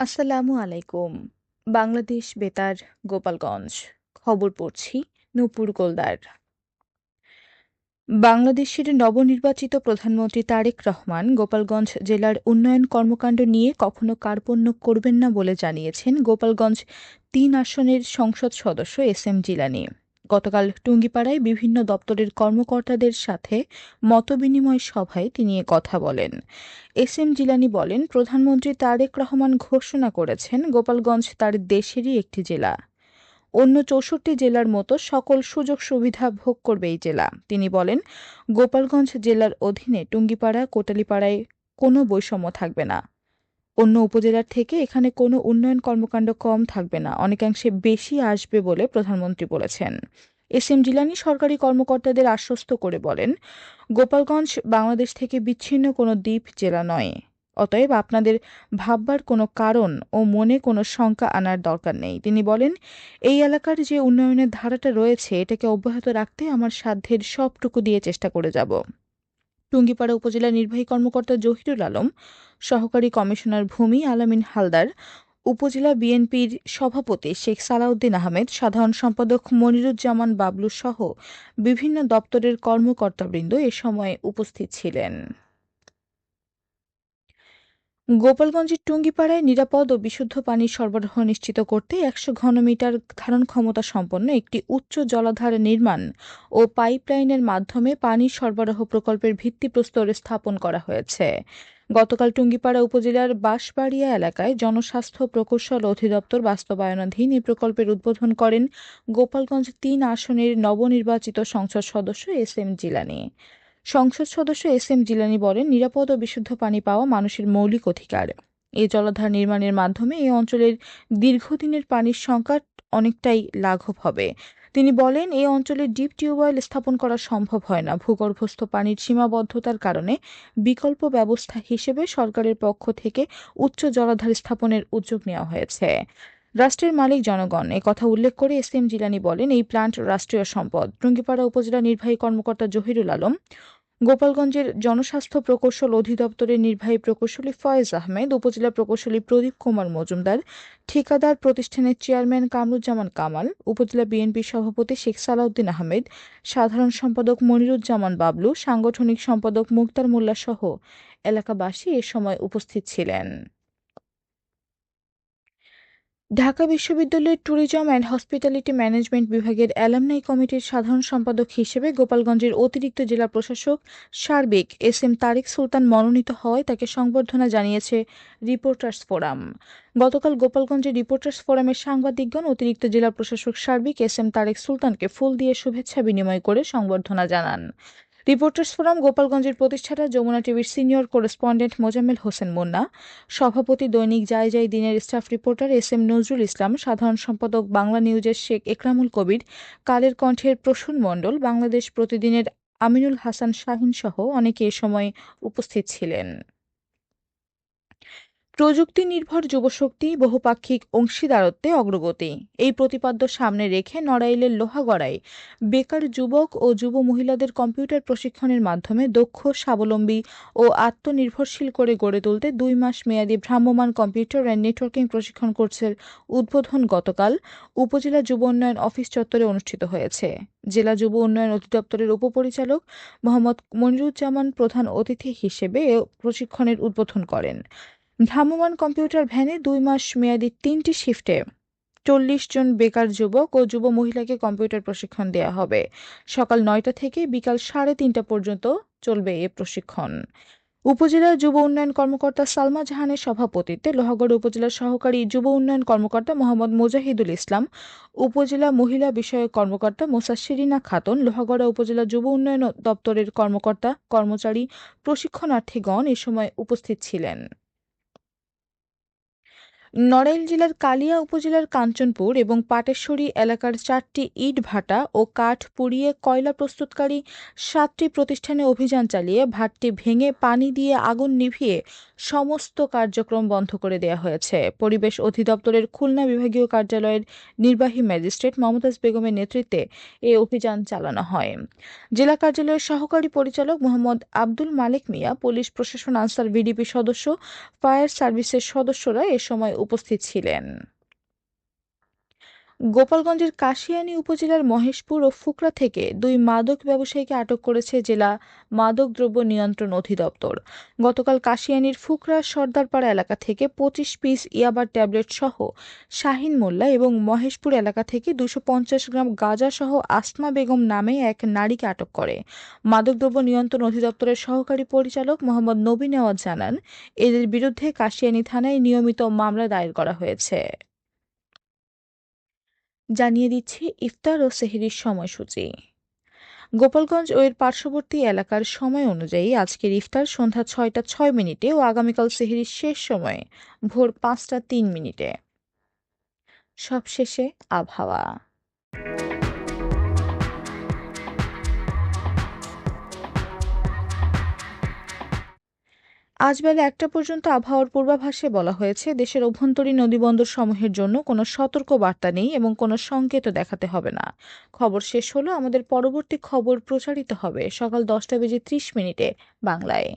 আসসালামু আলাইকুম। বাংলাদেশ বেতার, গোপালগঞ্জ। খবর পড়ছি নূপুর গোলদার। বাংলাদেশের নবনির্বাচিত প্রধানমন্ত্রী তারেক রহমান গোপালগঞ্জ জেলার উন্নয়ন কর্মকাণ্ড নিয়ে কখনো কার্পণ্য করবেন না বলে জানিয়েছেন গোপালগঞ্জ ৩ আসনের সংসদ সদস্য এস এম জিলানী। গতকাল টুঙ্গিপাড়ায় বিভিন্ন দপ্তরের কর্মকর্তাদের সাথে মতবিনিময় সভায় তিনি এ কথা বলেন। এস এম জিলানী বলেন, প্রধানমন্ত্রী তারেক রহমান ঘোষণা করেছেন গোপালগঞ্জ তার দেশেরই একটি জেলা। অন্য ৬৪ জেলার মতো সকল সুযোগ সুবিধা ভোগ করবে এই জেলা। তিনি বলেন, গোপালগঞ্জ জেলার অধীনে টুঙ্গিপাড়া, কোটালীপাড়ায় কোনো বৈষম্য থাকবে না। অন্য উপজেলার থেকে এখানে কোনো উন্নয়ন কর্মকাণ্ড কম থাকবে না, অনেকাংশে বেশি আসবে বলে প্রধানমন্ত্রী বলেছেন। এস এম জিলানী সরকারি কর্মকর্তাদের আশ্বস্ত করে বলেন, গোপালগঞ্জ বাংলাদেশ থেকে বিচ্ছিন্ন কোনো দ্বীপ জেলা নয়। অতএব আপনাদের ভাববার কোনো কারণ ও মনে কোনো শঙ্কা আনার দরকার নেই। তিনি বলেন, এই এলাকার যে উন্নয়নের ধারাটা রয়েছে এটাকে অব্যাহত রাখতে আমার সাধ্যের সবটুকু দিয়ে চেষ্টা করে যাব। টুঙ্গিপাড়া উপজেলা নির্বাহী কর্মকর্তা জহিরুল আলম, সহকারী কমিশনার ভূমি আলামিন হালদার, উপজেলা বিএনপির সভাপতি শেখ সালাউদ্দিন আহমেদ, সাধারণ সম্পাদক মনিরুজ্জামান বাবলু সহ বিভিন্ন দপ্তরের কর্মকর্তাবৃন্দ এ সময় উপস্থিত ছিলেন। গোপালগঞ্জের টুঙ্গিপাড়ায় নিরাপদ ও বিশুদ্ধ পানির সরবরাহ নিশ্চিত করতে ১০০ ঘনমিটার ধারণ ক্ষমতা সম্পন্ন একটি উচ্চ জলাধার নির্মাণ ও পাইপলাইনের মাধ্যমে পানি সরবরাহ প্রকল্পের ভিত্তিপ্রস্তর স্থাপন করা হয়েছে। গতকাল টুঙ্গিপাড়া উপজেলার বাঁশবাড়িয়া এলাকায় জনস্বাস্থ্য প্রকৌশল অধিদপ্তর বাস্তবায়নাধীন এই প্রকল্পের উদ্বোধন করেন গোপালগঞ্জ ৩ আসনের নবনির্বাচিত সংসদ সদস্য এস এম জিলানী। সংসদ সদস্য এস এম জিলানী বলেন, নিরাপদ ও বিশুদ্ধ পানি পাওয়া মানুষের মৌলিক অধিকার। এই জলাধার নির্মাণের মাধ্যমে এই অঞ্চলের দীর্ঘদিনের পানির সংকট অনেকটাই লাঘব হবে। তিনি বলেন, এই অঞ্চলে ডিপ টিউবওয়েল স্থাপন করা সম্ভব হয় না। ভূগর্ভস্থ পানির সীমাবদ্ধতার কারণে বিকল্প ব্যবস্থা হিসেবে সরকারের পক্ষ থেকে উচ্চ জলাধার স্থাপনের উদ্যোগ নেওয়া হয়েছে। রাষ্ট্রের মালিক জনগণ, কথা উল্লেখ করে এস এম জিলানী বলেন, এই প্ল্যান্ট রাষ্ট্রীয় সম্পদ। টুঙ্গিপাড়া উপজেলা নির্বাহী কর্মকর্তা জহিরুল আলম, গোপালগঞ্জের জনস্বাস্থ্য প্রকৌশল অধিদপ্তরের নির্বাহী প্রকৌশলী ফয়েজ আহমেদ, উপজেলা প্রকৌশলী প্রদীপ কুমার মজুমদার, ঠিকাদার প্রতিষ্ঠানের চেয়ারম্যান কামরুজ্জামান কামাল, উপজেলা বিএনপির সভাপতি শেখ সালাউদ্দিন আহমেদ, সাধারণ সম্পাদক মনিরুজ্জামান বাবলু, সাংগঠনিক সম্পাদক মুক্তার মোল্লা সহ এলাকাবাসী এ সময় উপস্থিত ছিলেন। ঢাকা বিশ্ববিদ্যালয়ের ট্যুরিজম অ্যান্ড হসপিটালিটি ম্যানেজমেন্ট বিভাগের অ্যালামনাই কমিটির সাধারণ সম্পাদক হিসেবে গোপালগঞ্জের অতিরিক্ত জেলা প্রশাসক সার্বিক এস এম তারিক সুলতান মনোনীত হওয়ায় তাকে সংবর্ধনা জানিয়েছে রিপোর্টার্স ফোরাম। গতকাল গোপালগঞ্জের রিপোর্টার্স ফোরামের সাংবাদিকগণ অতিরিক্ত জেলা প্রশাসক সার্বিক এস এম তারিক সুলতানকে ফুল দিয়ে শুভেচ্ছা বিনিময় করে সংবর্ধনা জানান। রিপোর্টার্স ফোরাম গোপালগঞ্জের প্রতিষ্ঠাতা যমুনা টিভির সিনিয়র করেসপন্ডেন্ট মোজাম্মেল হোসেন মুন্না, সভাপতি দৈনিক যাই যাই দিনের staff reporter S M Nazrul Islam, সাধারণ সম্পাদক বাংলা নিউজের শেখ একরামুল কবির, কালের কণ্ঠের প্রসূন মণ্ডল, বাংলাদেশ প্রতিদিনের আমিনুল হাসান শাহিন সহ অনেকে এ সময় উপস্থিত ছিলেন। প্রযুক্তি নির্ভর যুবশক্তি, বহুপাক্ষিক অংশীদারত্বে অগ্রগতি, এই প্রতিপাদ্য সামনে রেখে নড়াইলের লোহাগড়ায় বেকার যুবক ও যুব মহিলাদের কম্পিউটার প্রশিক্ষণের মাধ্যমে দক্ষ, স্বাবলম্বী ও আত্মনির্ভরশীল করে গড়ে তুলতে ২ মাস মেয়াদী ভ্রাম্যমাণ কম্পিউটার অ্যান্ড নেটওয়ার্কিং প্রশিক্ষণ কোর্সের উদ্বোধন গতকাল উপজেলা যুব উন্নয়ন অফিস চত্বরে অনুষ্ঠিত হয়েছে। জেলা যুব উন্নয়ন অধিদপ্তরের উপপরিচালক মোহাম্মদ মনিরুজ্জামান প্রধান অতিথি হিসেবে এ প্রশিক্ষণের উদ্বোধন করেন। ভ্রাম্যমাণ কম্পিউটার ভ্যানে ২ মাস মেয়াদী ৩টি শিফটে ৪০ জন বেকার যুবক ও যুব মহিলাকে কম্পিউটার প্রশিক্ষণ দেওয়া হবে। সকাল ৯টা থেকে বিকাল ৩:৩০ পর্যন্ত চলবে এ প্রশিক্ষণ। উপজেলা যুব উন্নয়ন কর্মকর্তা সালমা জাহানের সভাপতিত্বে লোহাগড়া উপজেলার সহকারী যুব উন্নয়ন কর্মকর্তা মোহাম্মদ মোজাহিদুল ইসলাম, উপজেলা মহিলা বিষয়ক কর্মকর্তা মোসা শিরিনা খাতুন, লোহাগড়া উপজেলা যুব উন্নয়ন দপ্তরের কর্মকর্তা কর্মচারী, প্রশিক্ষণার্থীগণ এ সময় উপস্থিত ছিলেন। নড়াইল জেলার কালিয়া উপজেলার কাঞ্চনপুর এবং পাটেশ্বরী এলাকার ৪টি ইটভাটা ও কাঠ পুড়িয়ে কয়লা প্রস্তুতকারী ৭টি প্রতিষ্ঠানে অভিযান চালিয়ে ভাটটি ভেঙে পানি দিয়ে আগুন নিভিয়ে সমস্ত কার্যক্রম বন্ধ করে দেওয়া হয়েছে। পরিবেশ অধিদপ্তরের খুলনা বিভাগীয় কার্যালয়ের নির্বাহী ম্যাজিস্ট্রেট মমতাজ বেগমের নেতৃত্বে এ অভিযান চালানো হয়। জেলা কার্যালয়ের সহকারী পরিচালক মোহাম্মদ আব্দুল মালেক মিয়া, পুলিশ প্রশাসন, আনসার ভিডিপি সদস্য, ফায়ার সার্ভিসের সদস্যরা এ সময় উপস্থিত ছিলেন। গোপালগঞ্জের কাশিয়ানী উপজেলার মহেশপুর ও ফুকরা থেকে 2 মাদক ব্যবসায়ীকে আটক করেছে জেলা মাদকদ্রব্য নিয়ন্ত্রণ অধিদপ্তর। গতকাল কাশিয়ানীর ফুকরা সর্দারপাড়া এলাকা থেকে 25 পিস ইয়াবার ট্যাবলেট সহ শাহিন মোল্লা এবং মহেশপুর এলাকা থেকে 250 গ্রাম গাঁজা সহ আসমা বেগম নামে এক নারীকে আটক করে। মাদকদ্রব্য নিয়ন্ত্রণ অধিদপ্তরের সহকারী পরিচালক মোহাম্মদ নবী নেওয়াজ জানান, এদের বিরুদ্ধে কাশিয়ানী থানায় নিয়মিত মামলা দায়ের করা হয়েছে। জানিয়ে দিচ্ছি ইফতার ও সেহরির সময়সূচি। গোপালগঞ্জ ও এর পার্শ্ববর্তী এলাকার সময় অনুযায়ী আজকের ইফতার সন্ধ্যা 6টা 6 মিনিটে ও আগামীকাল সেহরির শেষ সময়ে ভোর 5টা 3 মিনিটে। সবশেষে আবহাওয়া। আজ বেলা 1টা পর্যন্ত আবহাওয়ার পূর্বাভাসে বলা হয়েছে, দেশের অভ্যন্তরীণ নদীবন্দর সমূহের জন্য কোনো সতর্ক বার্তা নেই এবং কোনো সংকেতও দেখাতে হবে না। খবর শেষ হলো। আমাদের পরবর্তী খবর প্রচারিত হবে সকাল 10টা বেজে 30 মিনিটে বাংলায়।